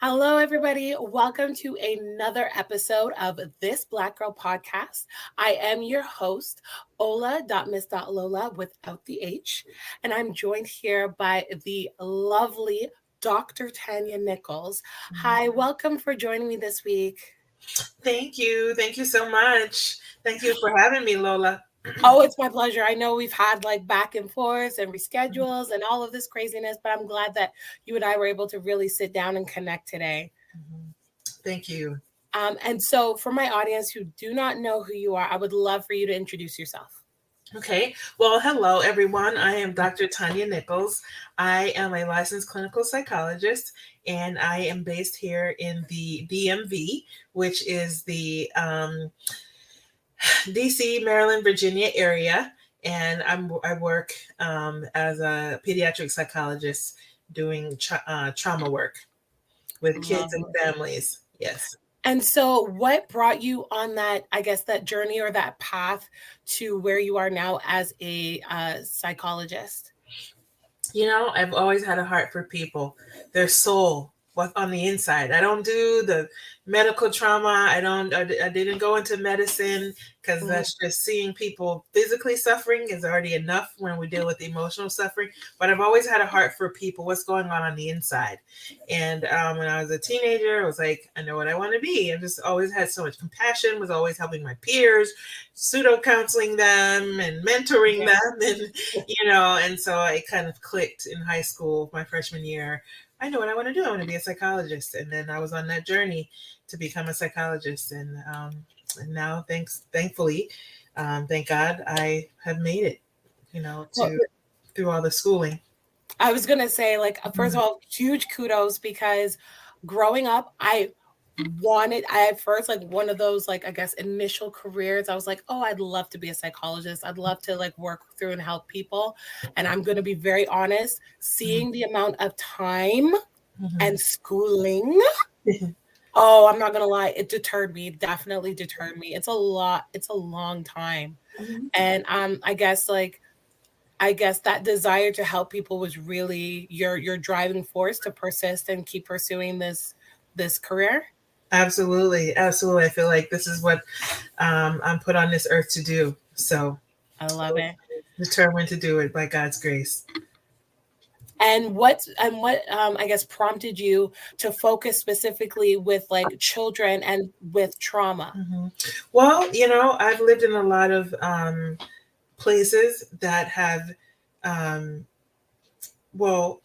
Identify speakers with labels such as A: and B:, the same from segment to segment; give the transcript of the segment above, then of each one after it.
A: Hello, everybody. Welcome to another episode of This Black Girl Podcast. I am your host, Ola.Miss.Lola without the H, and I'm joined here by the lovely Dr. Tanya Nichols. Hi, welcome for joining me this week.
B: Thank you. Thank you so much. Thank you for having me, Lola.
A: Oh, it's my pleasure. I know we've had like back and forth and reschedules and all of this craziness, but I'm glad that you and I were able to really sit down and connect today.
B: Thank you.
A: And so, for my audience who do not know who you are, I would love for you to introduce yourself.
B: Okay. Well, hello, everyone. I am Dr. Tanya Nichols. I am a licensed clinical psychologist, and I am based here in the DMV, which is the DC, Maryland, Virginia area. And I work as a pediatric psychologist doing trauma work with kids and
A: Lovely.
B: families. Yes.
A: And so, what brought you on that, I guess, that journey or that path to where you are now as a psychologist?
B: I've always had a heart for people, their soul, what's on the inside. I don't do the medical trauma. I didn't go into medicine because
A: Mhm.
B: that's just seeing people physically suffering is already enough when we deal with emotional suffering. But I've always had a heart for people, what's going on the inside. And when I was a teenager, I was like, I know what I want to be. I just always had so much compassion, was always helping my peers, pseudo counseling them and mentoring
A: Yeah.
B: them. And so it kind of clicked in high school, my freshman year. I know what I want to do. I want to be a psychologist. And then I was on that journey to become a psychologist. And now, thankfully, thank God, I have made it,
A: Well,
B: to through all the schooling.
A: I was going to say, like, first of all, huge kudos because growing up, I at first, like, one of those, like, I guess, initial careers, I was like, oh, I'd love to be a psychologist. I'd love to, like, work through and help people. And I'm going to be very honest, seeing the amount of time and schooling. Oh, I'm not gonna lie, it deterred me, definitely deterred me. It's a lot, it's a long time.
B: Mhm.
A: And I guess that desire to help people was really your driving force to persist and keep pursuing this career.
B: Absolutely, absolutely. I feel like this is what I'm put on this earth to do. So
A: I love it.
B: determined to do it by God's grace.
A: And what I guess prompted you to focus specifically with like children and with trauma?
B: Mhm. Well, I've lived in a lot of places that have, um, well,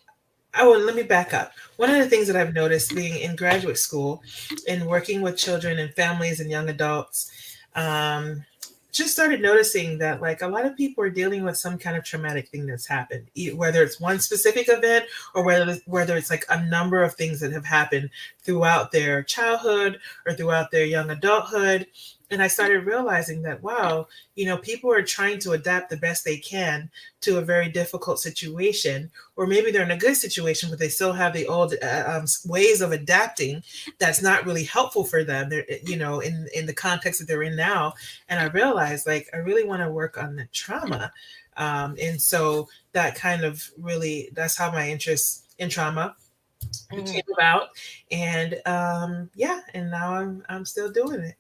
B: let me back up. One of the things that I've noticed being in graduate school and working with children and families and young adults, um, just started noticing that like a lot of people are dealing with some kind of traumatic thing that's happened, whether it's one specific event or whether it's like a number of things that have happened throughout their childhood or throughout their young adulthood. And I started realizing that, wow, people are trying to adapt the best they can to a very difficult situation, or maybe they're in a good situation, but they still have the old ways of adapting that's not really helpful for them. They're, in the context that they're in now. And I realized, like, I really want to work on the trauma, and so that kind of really that's how my interest in trauma
A: Mhm.
B: came about. And yeah, and now I'm still doing it.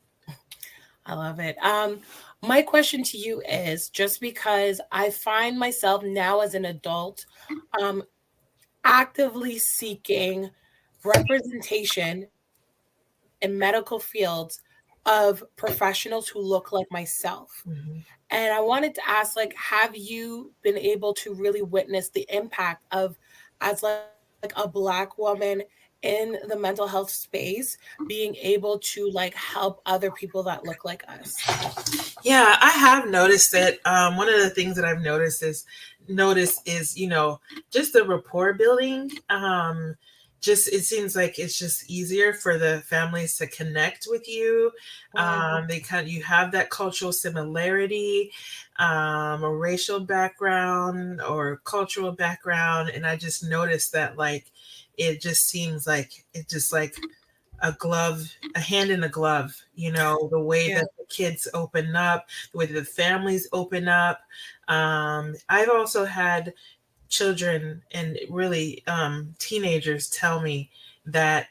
A: I love it. My question to you is just because I find myself now as an adult, um, actively seeking representation in medical fields of professionals who look like myself.
B: Mhm.
A: And I wanted to ask, like, have you been able to really witness the impact of, as like a black woman in the mental health space, being able to like help other people that look like us?
B: Yeah, I have noticed it. One of the things that I've noticed is just the rapport building. Just it seems like it's just easier for the families to connect with you.
A: Mhm.
B: You have that cultural similarity, a racial background or cultural background, and I just noticed that like it just seems like it just like a hand in a glove, the way
A: Yeah.
B: that the kids open up, the way that the families open up. I've also had children and really teenagers tell me that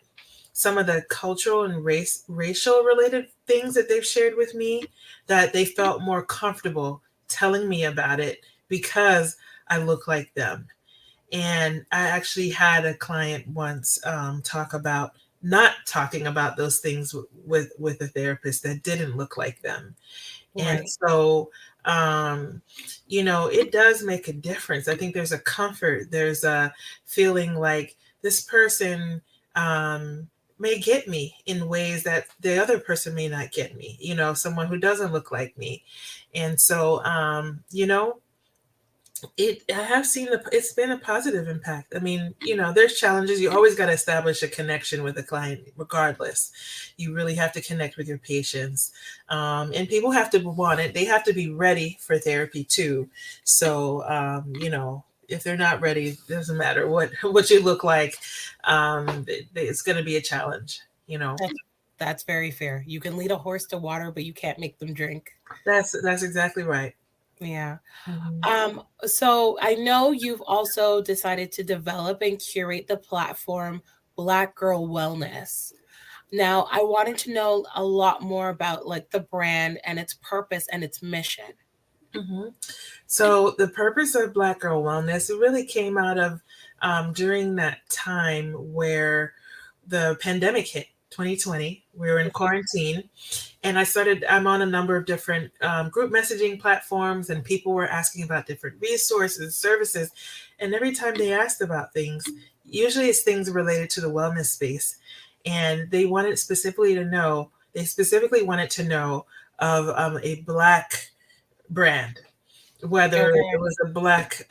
B: some of the cultural and racial related things that they've shared with me, that they felt more comfortable telling me about it because I look like them. And I actually had a client once talk about not talking about those things with a therapist that didn't look like them. And
A: Right.
B: so, um, it does make a difference. I think there's a comfort, there's a feeling like this person may get me in ways that the other person may not get me, someone who doesn't look like me. And so, I have seen it's been a positive impact. I mean, there's challenges. You always got to establish a connection with the client, regardless. You really have to connect with your patients, and people have to want it. They have to be ready for therapy too. So, if they're not ready, it doesn't matter what you look like. It's going to be a challenge.
A: That's that's very fair. You can lead a horse to water, but you can't make them drink.
B: That's exactly right.
A: Yeah.
B: Mhm.
A: So I know you've also decided to develop and curate the platform Black Girl Wellness. Now, I wanted to know a lot more about like the brand and its purpose and its mission.
B: Mhm. So the purpose of Black Girl Wellness, it really came out of during that time where the pandemic hit, 2020. We were in quarantine, and I'm on a number of different group messaging platforms, and people were asking about different resources, services, and every time they asked about things, usually it's things related to the wellness space, and they specifically wanted to know of a Black brand, whether it
A: Okay.
B: was a Black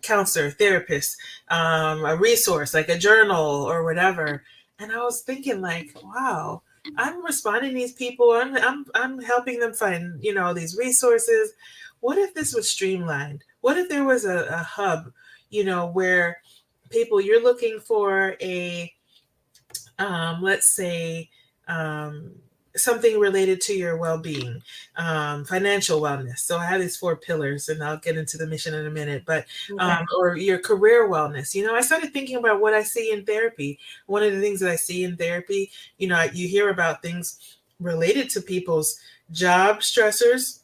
B: counselor, therapist, a resource like a journal or whatever. And I was thinking, like, wow, I'm responding to these people. I'm helping them find these resources. What if this was streamlined? What if there was a hub, where people, you're looking for a let's say, um, something related to your well-being, financial wellness. So I have these four pillars, and I'll get into the mission in a minute. But
A: Okay.
B: or your career wellness. I started thinking about what I see in therapy. One of the things that I see in therapy, you hear about things related to people's job stressors,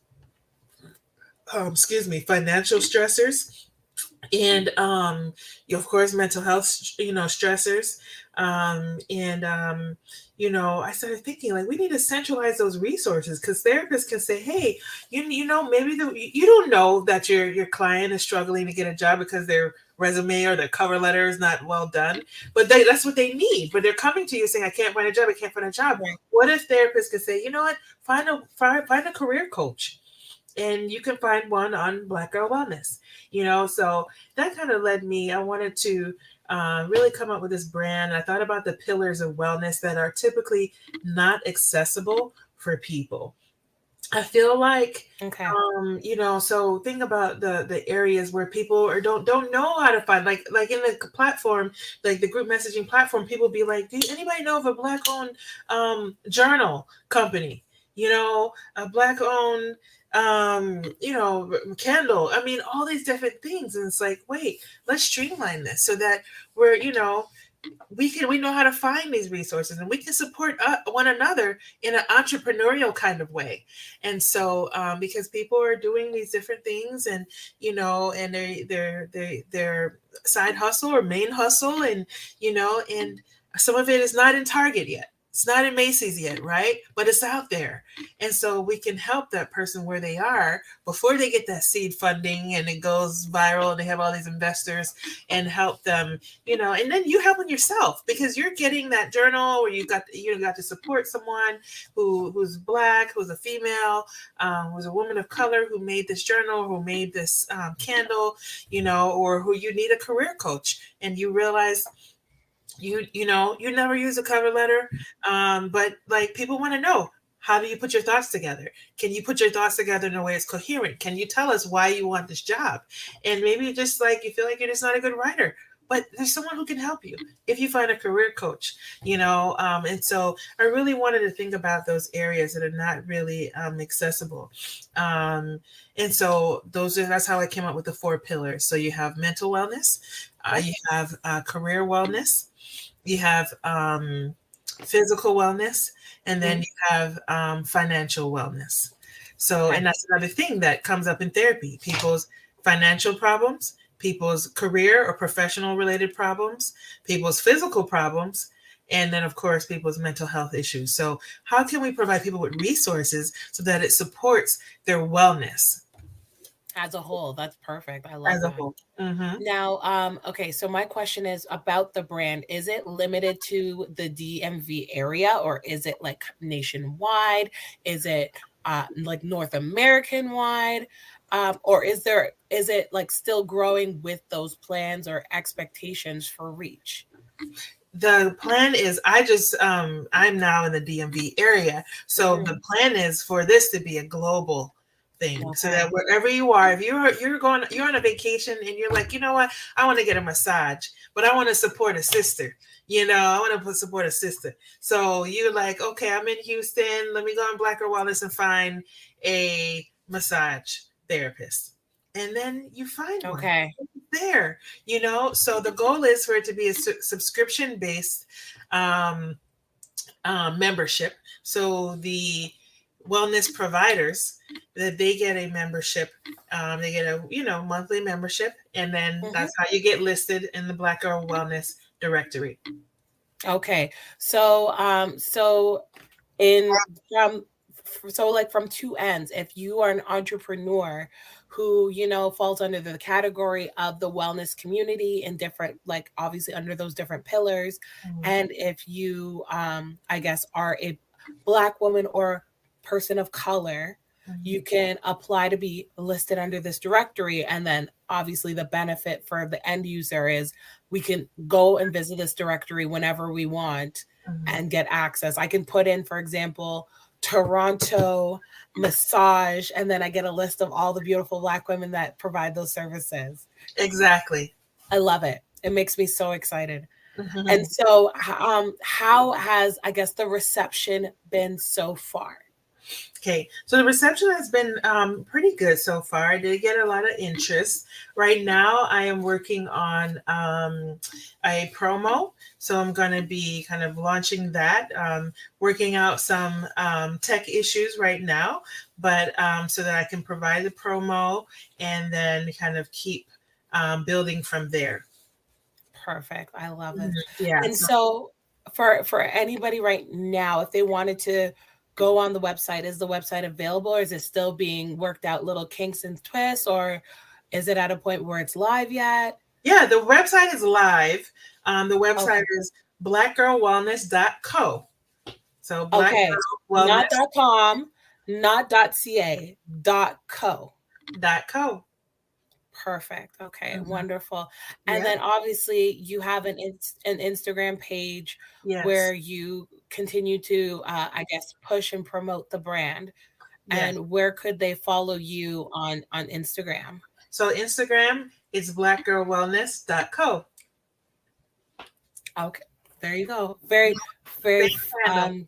B: financial stressors, and of course mental health stressors, and I started thinking, like, we need to centralize those resources, because therapists can say, hey, maybe you don't know that your client is struggling to get a job because their resume or their cover letter is not well done, but that's what they need. But they're coming to you saying, I can't find a job, I can't find a job.
A: Right.
B: What if therapists could say, you know what, find a career coach, and you can find one on Black Girl Wellness. So that kind of led me. I wanted to really come up with this brand. I thought about the pillars of wellness that are typically not accessible for people. I feel like,
A: Okay.
B: so think about the areas where people or don't know how to find, like in the platform, like the group messaging platform, people be like, do anybody know of a Black owned journal company? A Black owned candle. I mean, all these different things. And it's like, wait, let's streamline this so that we're, we know how to find these resources, and we can support one another in an entrepreneurial kind of way. And so because people are doing these different things, and and their side hustle or main hustle, and and some of it is not in Target yet, it's not in Macy's yet, right? But it's out there. And so we can help that person where they are before they get that seed funding and it goes viral and they have all these investors, and help them, and then you helping yourself, because you're getting that journal where you got to support someone who's Black, who's a female, who's a woman of color, who made this journal, who made this candle, or who you need a career coach, and you realize you never use a cover letter, but like people want to know, how do you put your thoughts together? Can you put your thoughts together in a way that's coherent? Can you tell us why you want this job? And maybe just like you feel like you're just not a good writer, but there's someone who can help you if you find a career coach. And so I really wanted to think about those areas that are not really accessible. And so that's how I came up with the four pillars. So you have mental wellness, you have career wellness, you have physical wellness, and then
A: Mhm.
B: you have financial wellness. So, and
A: Okay.
B: that's another thing that comes up in therapy: people's financial problems, people's career or professional related problems, people's physical problems, and then, of course, people's mental health issues. So, how can we provide people with resources so that it supports their wellness
A: As a whole, that's perfect. I love
B: as a
A: that.
B: whole? Mm-hmm.
A: Now, okay, so my question is about the brand. Is it limited to the DMV area or is it like nationwide? Is it like North American wide? Or is it like still growing with those plans or expectations for reach?
B: The plan is I'm now in the DMV area, so the
A: Hmm.
B: plan is for this to be a global thing, so that
A: Okay.
B: wherever you are, if you're on a vacation and you're like, you know what, I want to get a massage, but I want to support a sister. I want to support a sister. So you're like, okay, I'm in Houston. Let me go on Black Girl Wellness and find a massage therapist, and then you find one
A: Okay.
B: there. So the goal is for it to be a subscription based um, membership. So the wellness providers, that they get a membership, they get a monthly membership, and then
A: Hmm.
B: that's how you get listed in the Black Girl Wellness directory.
A: Okay. So in from so like from two ends, if you are an entrepreneur who falls under the category of the wellness community and different, like obviously under those different pillars,
B: Mhm.
A: and if you I guess are a Black woman or person of color,
B: Mhm.
A: you can apply to be listed under this directory. And then obviously the benefit for the end user is we can go and visit this directory whenever we want
B: Mhm.
A: and get access. I can put in, for example, Toronto massage, and then I get a list of all the beautiful Black women that provide those services.
B: Exactly.
A: I love it. It makes me so excited. And
B: Mhm.
A: so, how has, I guess, the reception been so far?
B: Okay, so the reception has been pretty good so far. I did get a lot of interest. Right now, I am working on a promo. So I'm going to be kind of launching that, working out some tech issues right now, but so that I can provide the promo and then kind of keep building from there.
A: Perfect. I love it.
B: Mhm. Yeah.
A: And so for anybody right now, if they wanted to go on the website, is the website available or is it still being worked out, little kinks and twists, or is it at a point where it's live yet?
B: Yeah, the website is live. The website
A: Okay.
B: is blackgirlwellness.co. So Black
A: Okay.
B: Girl
A: Not
B: Wellness
A: .com, not .ca, .co.
B: .co.
A: Perfect. Okay,
B: Mhm.
A: wonderful. And
B: Yeah.
A: then obviously you have an Instagram page
B: Yes.
A: where you continue to, I guess, push and promote the brand.
B: Yes.
A: And where could they follow you on Instagram?
B: So Instagram is blackgirlwellness.co.
A: Okay, there you go. Very, very
B: Same handle.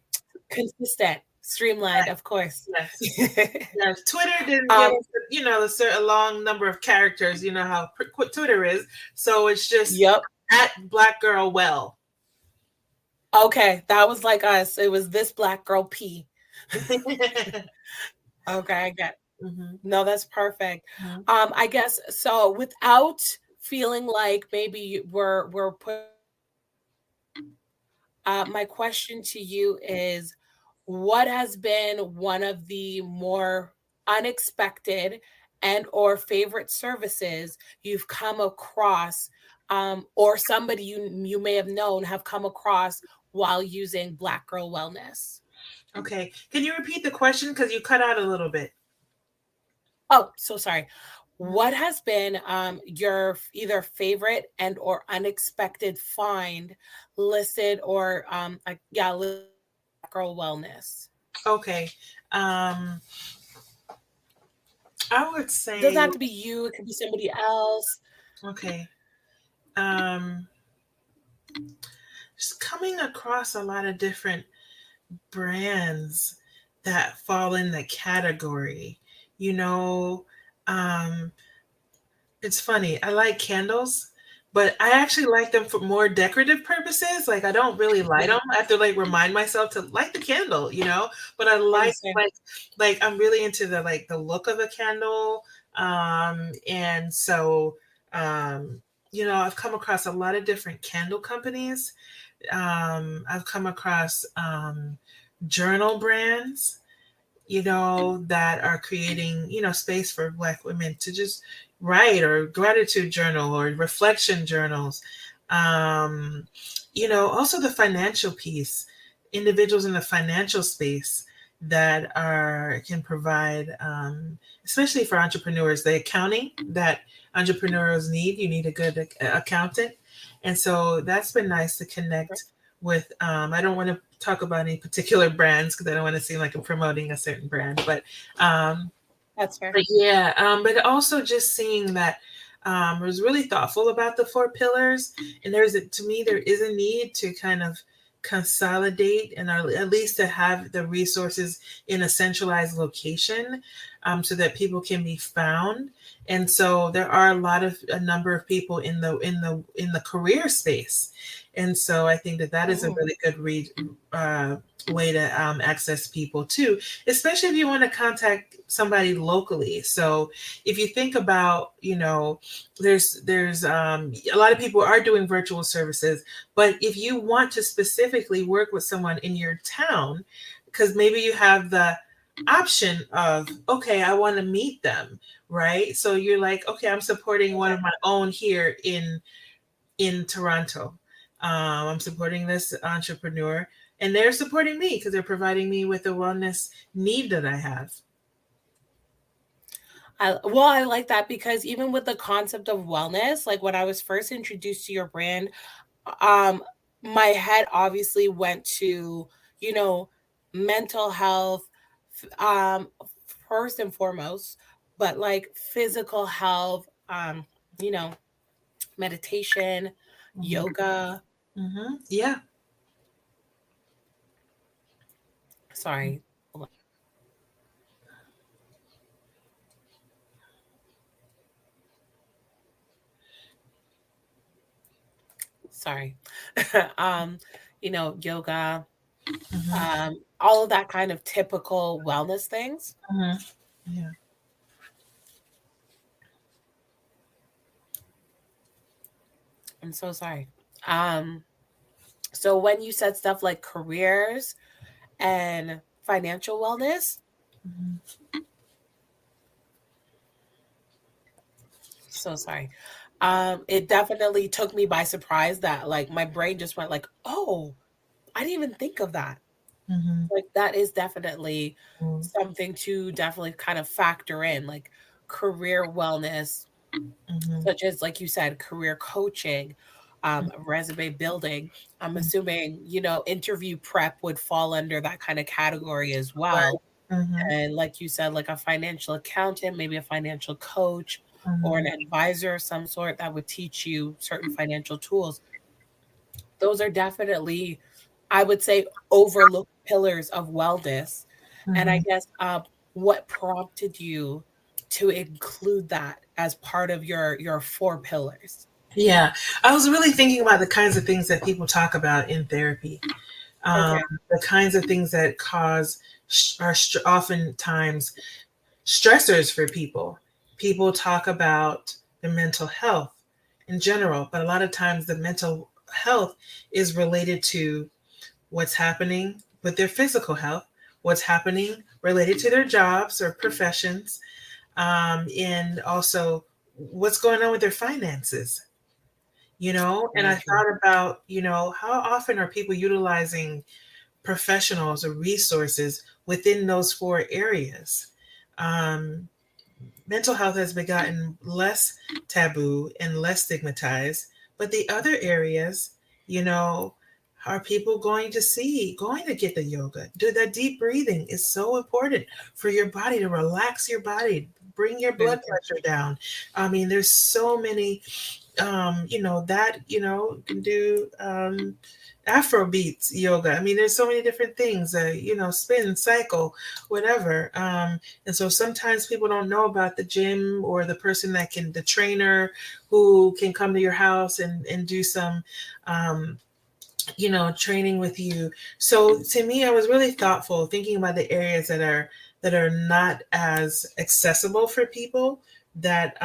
A: consistent, streamlined, of course.
B: Yes. Yes. Twitter didn't give
A: um,
B: us, a long number of characters. You know how Twitter is. So it's just
A: yep.
B: at Black Girl Well.
A: Okay, that was like us. It was this Black girl P. Okay, I get.
B: Mhm.
A: No, that's perfect.
B: Mhm.
A: I guess so. Without feeling like maybe we're put. My question to you is, what has been one of the more unexpected and or favorite services you've come across, or somebody you may have known have come across while using Black Girl Wellness?
B: Okay. Can you repeat the question? Because you cut out a little bit.
A: Oh, so sorry. What has been your either favorite and or unexpected find listed or like yeah, listed Girl Wellness?
B: Okay. Um, I would
A: It doesn't
B: say,
A: have to be you, it could be somebody else.
B: okay. Um, just coming across a lot of different brands that fall in the category. You know, um, it's funny. I like candles, but I actually like them for more decorative purposes. Like I don't really light them. I have to like remind myself to light the candle, you know. But I like
A: Understand.
B: like I'm really into the like the look of a candle. And so you know, I've come across a lot of different candle companies. I've come across journal brands, you know, that are creating, you know, space for Black women to just write, or gratitude journal or reflection journals. Um, you know, also the financial piece, individuals in the financial space that are can provide, especially for entrepreneurs, the accounting that entrepreneurs need. You need a good accountant, and so that's been nice to connect with. I don't want to talk about any particular brands because I don't want to seem like I'm promoting a certain brand, um,
A: That's fair.
B: but yeah, but also just seeing that I was really thoughtful about the four pillars, and to me there is a need to kind of consolidate and at least to have the resources in a centralized location, so that people can be found. And so there are a number of people in the career space, and so I think that that is a
A: Mhm.
B: really good way to access people too, especially if you want to contact somebody locally. So if you think about, you know, there's a lot of people are doing virtual services, but if you want to specifically work with someone in your town, because maybe you have the option of, okay, I want to meet them, right? So you're like, okay, I'm supporting one of my own here in Toronto. I'm supporting this entrepreneur, and they're supporting me because they're providing me with the wellness need that I have.
A: I like that because even with the concept of wellness, like when I was first introduced to your brand, um, my head obviously went to, you know, mental health, first and foremost, but like physical health, you know, meditation,
B: Mhm.
A: yoga.
B: Yeah.
A: Sorry, sorry. um, you know, yoga,
B: Hmm.
A: all of that kind of typical wellness things.
B: Hmm. Yeah.
A: I'm so sorry. Um, so when you said stuff like careers and financial wellness,
B: Hmm.
A: so sorry. It definitely took me by surprise that like my brain just went like, "Oh, I didn't even think of that."
B: Hmm.
A: Like that is definitely something to definitely kind of factor in, like career wellness,
B: Hmm.
A: such as like you said, career coaching, resume building. I'm assuming, you know, interview prep would fall under that kind of category as
B: Right.
A: well.
B: Hmm.
A: And like you said, like a financial accountant, maybe a financial coach or an
B: Hmm.
A: advisor of some sort that would teach you certain financial tools. Those are definitely, I would say, overlooked pillars of wellness. And I
B: Hmm.
A: guess what prompted you to include that as part of your four pillars?
B: Yeah, I was really thinking about the kinds of things that people talk about in therapy, um,
A: Okay.
B: the kinds of things that cause oftentimes stressors for people. People talk about their mental health in general, but a lot of times the mental health is related to what's happening with their physical health, what's happening related to their jobs or professions, and also what's going on with their finances. You know, and
A: Very
B: I
A: true.
B: thought about, you know, how often are people utilizing professionals or resources within those four areas? Um, Mental health has been gotten less taboo and less stigmatized, but the other areas, you know, are people going to get the yoga? Do that deep breathing is so important for your body to relax your body, bring your
A: Very
B: blood
A: true.
B: pressure down. I mean, there's so many, you know, that, you know, can do Afro beats yoga. I mean, there's so many different things, spin, cycle, whatever. And so sometimes people don't know about the gym or the person the trainer who can come to your house and do some, um, training with you. So to me, I was really thoughtful thinking about the areas that are not as accessible for people that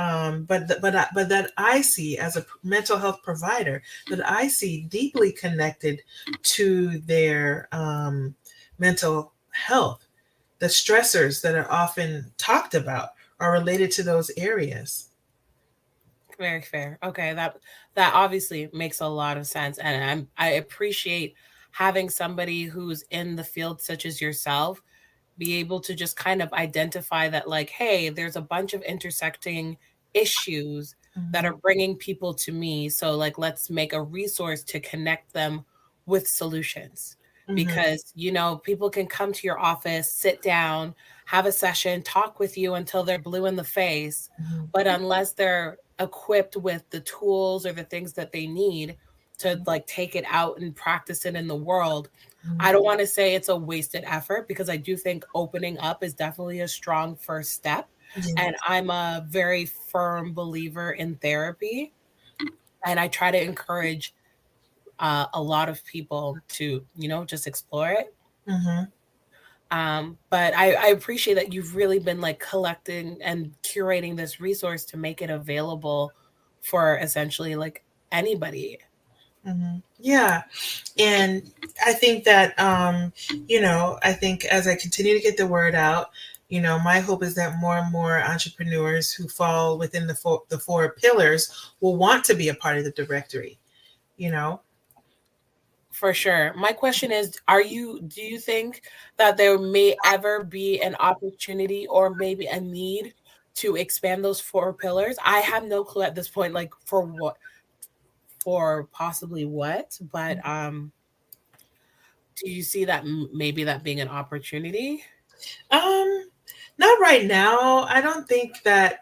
B: but that I see as a mental health provider, that I see deeply connected to their mental health. The stressors that are often talked about are related to those areas.
A: Very fair. Okay, that obviously makes a lot of sense, and I appreciate having somebody who's in the field such as yourself be able to just kind of identify that, like, hey, there's a bunch of intersecting issues that
B: Mhm.
A: are bringing people to me, so like let's make a resource to connect them with solutions.
B: Mhm.
A: Because people can come to your office, sit down, have a session, talk with you until they're blue in the face,
B: Mhm.
A: but unless they're equipped with the tools or the things that they need to like take it out and practice it in the world, I
B: Mhm.
A: don't want to say it's a wasted effort, because I do think opening up is definitely a strong first step. And
B: Yes.
A: I'm a very firm believer in therapy. And I try to encourage a lot of people to, just explore it.
B: Mhm.
A: But I appreciate that you've really been like collecting and curating this resource to make it available for essentially like anybody.
B: Yeah. And I think that, I think as I continue to get the word out, my hope is that more and more entrepreneurs who fall within the four pillars will want to be a part of the directory, you know.
A: For sure. My question is, do you think that there may ever be an opportunity or maybe a need to expand those four pillars? I have no clue at this point, like for what, for possibly what, but do you see that maybe that being an opportunity?
B: Um, Not right now. I don't think that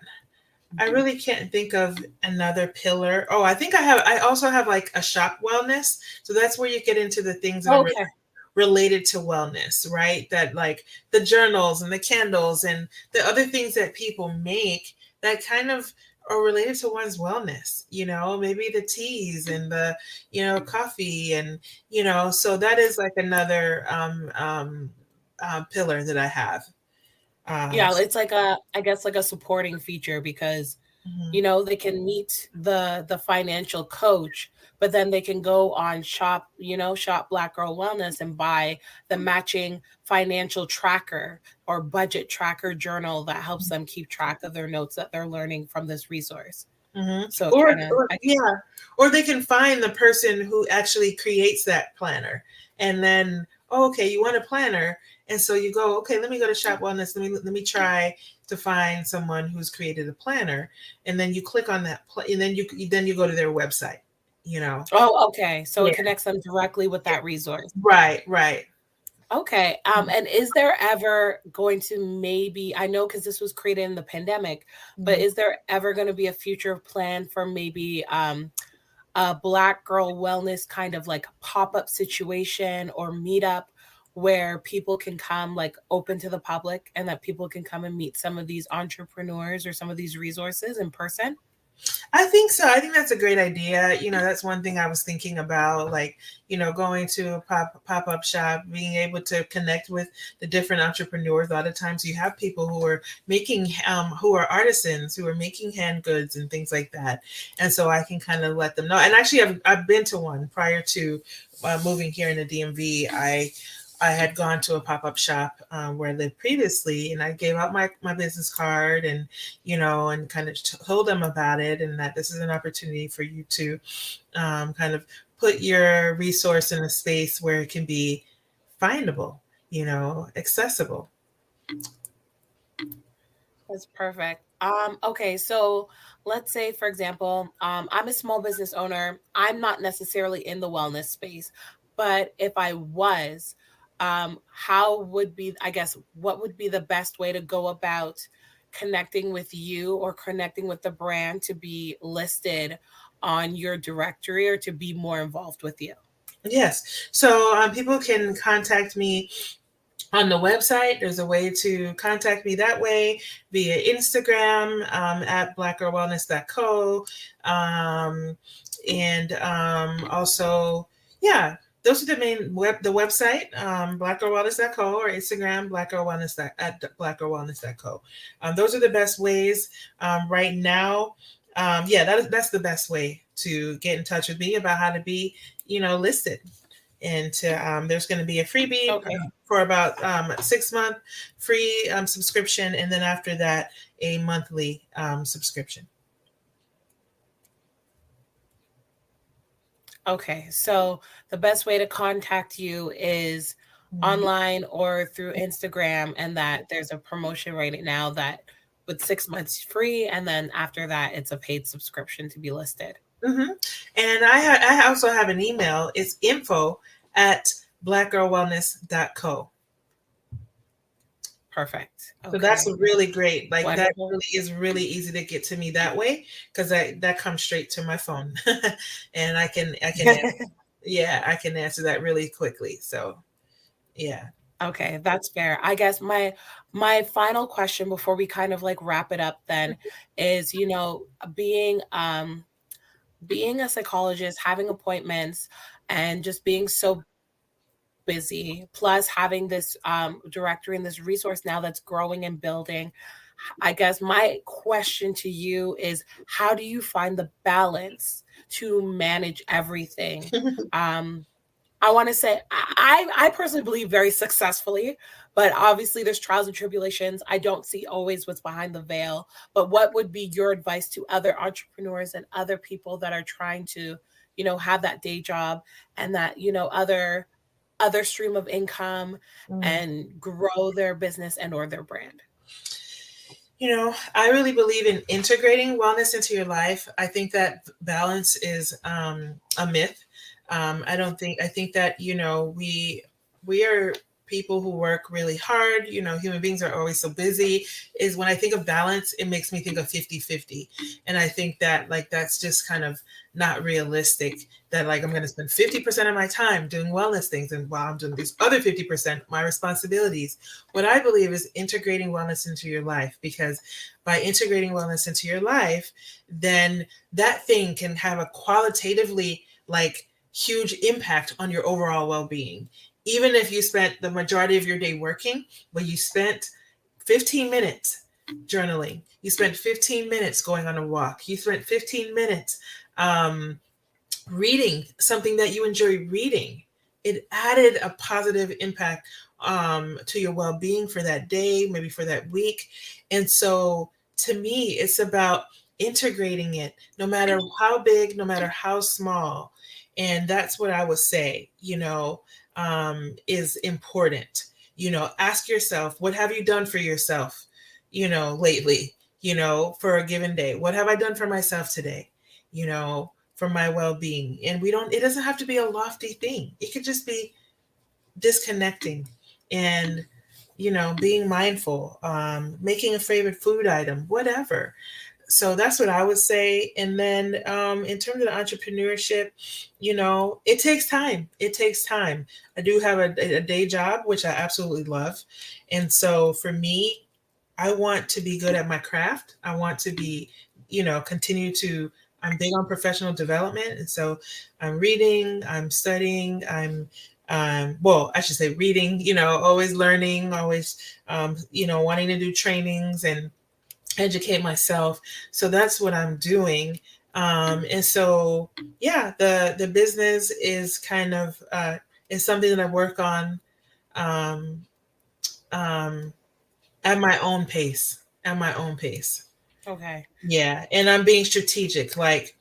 B: I really can't think of another pillar. Oh, I think I also have like a shop wellness. So that's where you get into the things that are
A: Okay.
B: related to wellness, right? That like the journals and the candles and the other things that people make that kind of are related to one's wellness, maybe the teas and the, coffee and, so that is like another pillar that I have. Um,
A: Yeah, it's like a, I guess like a supporting feature, because
B: mhm,
A: they can meet the financial coach, but then they can go on shop Black Girl Wellness and buy the matching financial tracker or budget tracker journal that helps them keep track of their notes that they're learning from this resource.
B: mhm.
A: So it
B: Or,
A: kind of,
B: or yeah, or they can find the person who actually creates that planner, and then, oh, okay, you want a planner, and so you go, okay, let me go to Shop Wellness. Let me try to find someone who's created a planner, and then you click on that, and then you go to their website. You know,
A: oh, okay, so it
B: yeah,
A: connects them directly with that resource.
B: right, right.
A: Okay. And is there ever going to, maybe, I know because this was created in the pandemic, but
B: Mhm.
A: is there ever going to be a future plan for maybe a Black girl wellness kind of like pop-up situation or meetup where people can come, like open to the public, and that people can come and meet some of these entrepreneurs or some of these resources in person?
B: I think so. I think that's a great idea. That's one thing I was thinking about, like, going to a pop up shop, being able to connect with the different entrepreneurs. A lot of times, you have people who are artisans, who are making hand goods and things like that, and so I can kind of let them know. And actually, I've been to one prior to moving here in the DMV. I had gone to a pop up shop where I lived previously, and I gave out my business card and and kind of told them about it, and that this is an opportunity for you to kind of put your resource in a space where it can be findable, accessible.
A: That's perfect. Okay, so let's say, for example, I'm a small business owner. I'm not necessarily in the wellness space, but if I was, how would be, I guess, what would be the best way to go about connecting with you or connecting with the brand to be listed on your directory or to be more involved with you?
B: Yes. So people can contact me on the website. There's a way to contact me that way via Instagram at blackgirlwellness.co. And also, yeah, those are the main the website, blackgirlwellness.co, or Instagram, blackgirlwellness.co. Those are the best ways right now. Yeah, that's the best way to get in touch with me about how to be, listed. And there's going to be a freebie
A: Okay.
B: for about 6 month free subscription, and then after that, a monthly subscription.
A: Okay, so the best way to contact you is
B: Mhm.
A: online or through Instagram, and that there's a promotion right now that with 6 months free, and then after that, it's a paid subscription to be listed.
B: Mm-hmm. And I also have an email. It's info@blackgirlwellness.co.
A: Perfect.
B: So that's
A: Okay.
B: really great. Like that
A: Wonderful.
B: really is really easy to get to me that way, because that comes straight to my phone, and I can yeah, I can answer that really quickly. So yeah.
A: Okay, that's fair. I guess my final question before we kind of like wrap it up then is, being being a psychologist, having appointments and just being so busy, plus having this directory and this resource now that's growing and building. I guess my question to you is, how do you find the balance to manage everything? Um, I want to say I personally believe very successfully, but obviously there's trials and tribulations. I don't see always what's behind the veil. But what would be your advice to other entrepreneurs and other people that are trying to, have that day job and that, other stream of income
B: Mm.
A: and grow their business and or their brand?
B: I really believe in integrating wellness into your life. I think that balance is a myth. I think that, we are people who work really hard. Human beings are always so busy. Is when I think of balance, it makes me think of 50-50. And I think that, like, that's just kind of not realistic. That, like, I'm going to spend 50% of my time doing wellness things, and while I'm doing these other 50%, my responsibilities. What I believe is integrating wellness into your life, because by integrating wellness into your life, then that thing can have a qualitatively, like, huge impact on your overall well-being. Even if you spent the majority of your day working, but you spent 15 minutes journaling, you spent 15 minutes going on a walk, you spent 15 minutes um, reading something that you enjoy reading, it added a positive impact to your well-being for that day, maybe for that week. And so, to me, it's about integrating it, no matter how big, no matter how small. And that's what I would say, is important. Ask yourself, what have you done for yourself, lately, for a given day? What have I done for myself today? For my well-being. And it doesn't have to be a lofty thing. It could just be disconnecting and, being mindful, making a favorite food item, whatever. So that's what I would say. And then in terms of the entrepreneurship, it takes time. It takes time. I do have a day job, which I absolutely love. And so for me, I want to be good at my craft. I want to be, continue to, I'm big on professional development. And so I'm reading, I'm studying, well, I should say reading, always learning, always, wanting to do trainings and educate myself. So that's what I'm doing. And so, yeah, the business is kind of, is something that I work on, um, um, at my own pace, at my own pace.
A: Okay.
B: Yeah. And I'm being strategic. Like,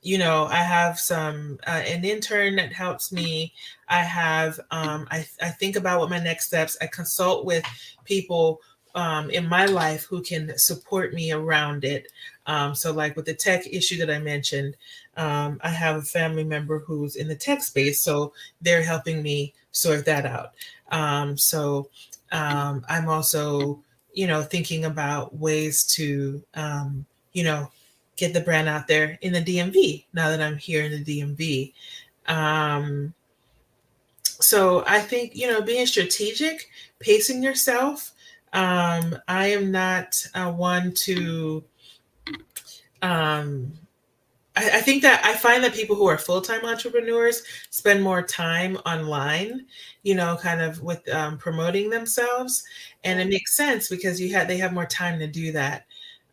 B: I have an intern that helps me. I have, I think about what my next steps, I consult with people in my life who can support me around it. So like with the tech issue that I mentioned, I have a family member who's in the tech space, so they're helping me sort that out. I'm also, thinking about ways to, you know, get the brand out there in the DMV now that I'm here in the DMV. Um, So I think, being strategic, pacing yourself. I am not one to um, I think that I find that people who are full time entrepreneurs spend more time online, kind of with promoting themselves, and it makes sense because they have more time to do that.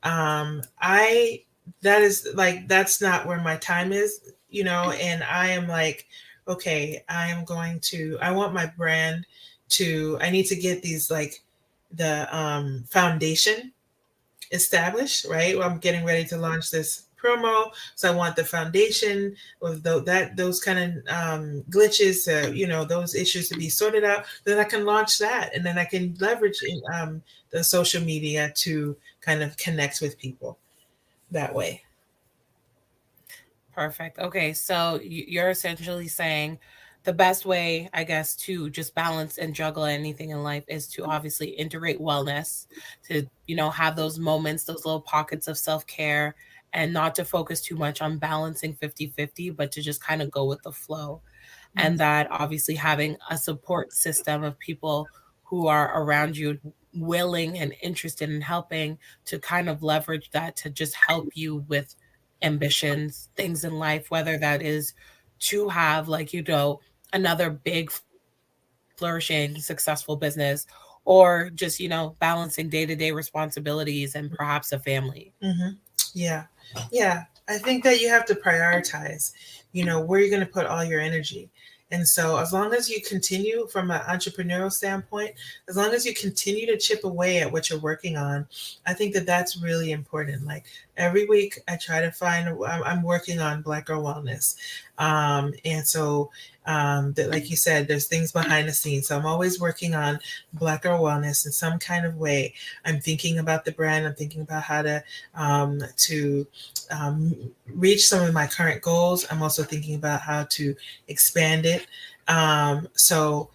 B: I that is like that's not where my time is, and I am like, okay, I want my brand I need to get these like the foundation established, right? Well, I'm getting ready to launch this promo, so I want the foundation of those kind of glitches, those issues to be sorted out. Then I can launch that, and then I can leverage the social media to kind of connect with people that way.
A: Perfect. Okay, so you're essentially saying the best way, I guess, to just balance and juggle anything in life is to obviously integrate wellness, to, have those moments, those little pockets of self-care, and not to focus too much on balancing 50-50, but to just kind of go with the flow. And that obviously having a support system of people who are around you willing and interested in helping to kind of leverage that to just help you with ambitions, things in life, whether that is to have like, another big flourishing successful business, or just, balancing day-to-day responsibilities and perhaps a family.
B: Mm-hmm. Yeah. Yeah. I think that you have to prioritize, where you're going to put all your energy. And so, as long as you continue from an entrepreneurial standpoint, as long as you continue to chip away at what you're working on, I think that that's really important. Like every week, I try to I'm working on Black Girl Wellness. And so, that, like you said, there's things behind the scenes. So, I'm always working on Black Girl Wellness in some kind of way. I'm thinking about the brand, I'm thinking about how to reach some of my current goals. I'm also thinking about how to expand it. So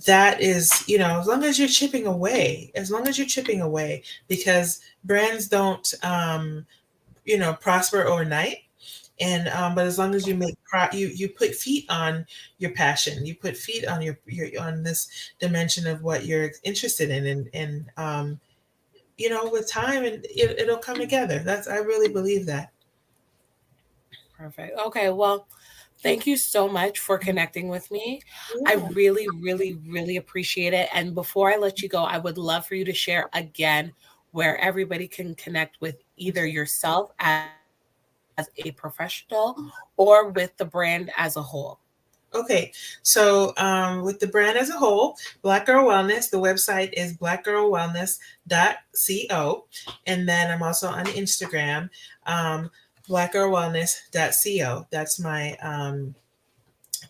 B: that is, as long as you're chipping away, because brands don't, prosper overnight. And but as long as you you put feet on your passion, you put feet on your on this dimension of what you're interested in, and with time, and it'll come together. I really believe that.
A: Perfect. Okay, well, thank you so much for connecting with me. I
B: Yeah.
A: really, really, really appreciate it. And before I let you go, I would love for you to share again where everybody can connect with either yourself as a professional or with the brand as a whole.
B: Okay, so with the brand as a whole, Black Girl Wellness, the website is blackgirlwellness.co. And then I'm also on Instagram, blackgirlwellness.co. That's my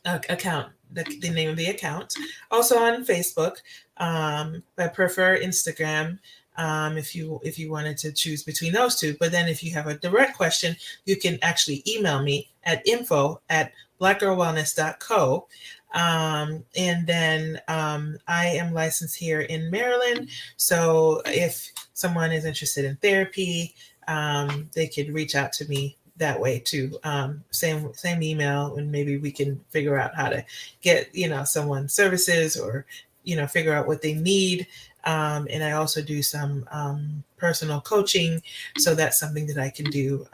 B: account, the name of the account. Also on Facebook, I prefer Instagram. If you wanted to choose between those two, but then if you have a direct question, you can actually email me at info@blackgirlwellness.co. And then I am licensed here in Maryland, so if someone is interested in therapy, they could reach out to me that way too. Same email, and maybe we can figure out how to get someone services, or figure out what they need. And I also do some personal coaching, so that's something that I can do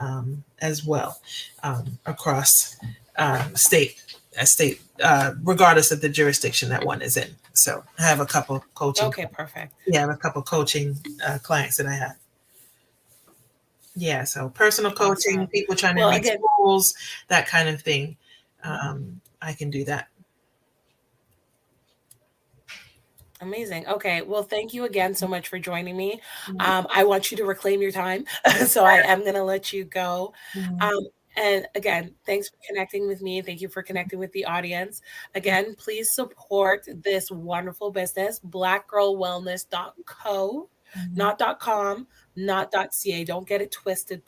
B: as well, across state, regardless of the jurisdiction that one is in. So I have a couple coaching.
A: Okay, perfect.
B: Yeah, I have a couple coaching clients that I have. Yeah, so personal coaching,
A: Awesome.
B: people trying to
A: Well,
B: reach
A: again,
B: goals, that kind of thing. I can do that.
A: amazing. Okay. Well, thank you again so much for joining me. I want you to reclaim your time. So I am going to let you go.
B: Mhm.
A: Um, and again, thanks for connecting with me. Thank you for connecting with the audience. Again, please support this wonderful business, blackgirlwellness.co,
B: Mhm.
A: not .com, not .ca. Don't get it twisted,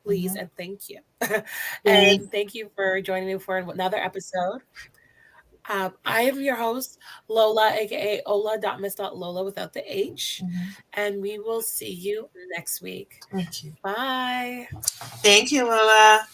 A: please. And thank you.
B: Mhm.
A: And thank you
B: Thank-
A: for joining me for another episode. I am your host, Lola, aka Ola.miss.Lola without the H.
B: mhm.
A: And we will see you next week.
B: Thank you.
A: Bye.
B: Thank you, Lola.